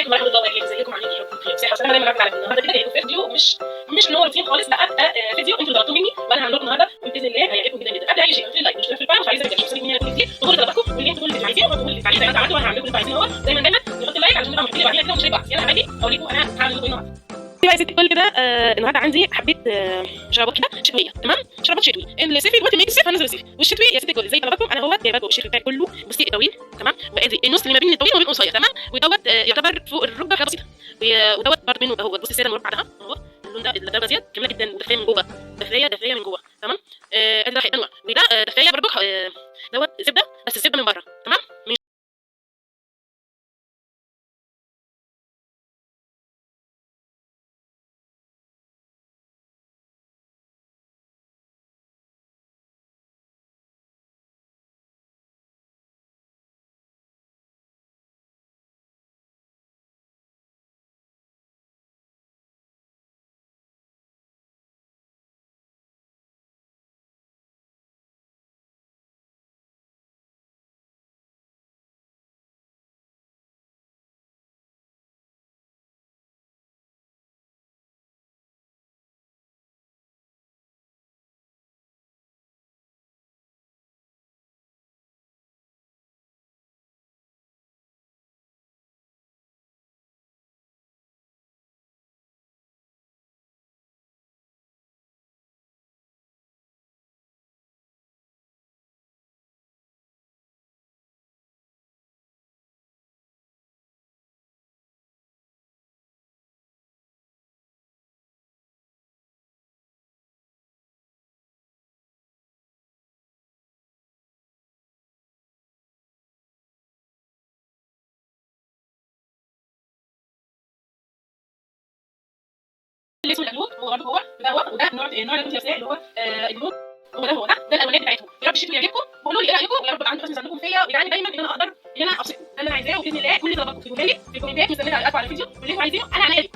عليكم ورحمه الله وبركاته. ازيكم عاملين ايه؟ ربكم بخير. صحه دايما معاكم على خير. النهارده كده جايلكم فيديو مش اللي هو روتين خالص، لا ابقى فيديو انتوا طلبتوه مني وانا هعمل لكم النهارده باذن الله هيعجبكم جدا جدا. قبل اي شيء اعملوا لايك واشتركوا في القناه وفعلوا زر الجرس. مش مني كتير تقولوا طلباتكم واللي انتوا كل اللي عايزينه وتقولوا لي تعليق زي ما انتوا عملتوا وانا هعمل لكم اللي انتوا عايزينه. هو دايما نحط اللايك عشان نبقى محتاجين بعدين كده ونشارك بعض. يلا يا حبايبي اوريكم انا هعمل لكم ايه النهارده. بقى يا ستي كل كده النهارده عندي حبيت شرابات كده شتويه. تمام، شرابات شتوي. الصيفي دلوقتي بيجي الصيف هنزل الصيفي، والشتوي يا ستي كل زي طلباتكم. انا هو جايبه لكم الشيخ بتاعي كله بصي طويل. تمام، وادي النص اللي ما بين الطويل وما بين القصير. تمام، ودوت يعتبر فوق الركبه حاجه بسيطه، ودوت برضه منه اهو. بصي الساده المربع ده اهو، اللون ده الدرجه زياده جميله جدا ودفايه من جوه، دفايه من جوه. تمام، ادي ده انواع، وده دفايه برضه دوت زبده، بس الزبده من بره. تمام، اللي اسمه القلوب هو برضه هو ده هو، وده النوع اللي انت لابساه اللي هو القلوب. هو ده الالوانات بتاعتهم. يا رب الشتوي يعجبكم وقولوا لي ايه رايكم، ويا رب عندي حسن ظنكم فيا يعني دايما ان انا اقدر ان انا ابسطكم. ده اللي انا عايزاه، وباذن الله كل طلباتكم تقولوا لي في الكومنتات. مستنيه تعليقاتكم على الفيديو واللي انتوا عايزينه انا عنيا.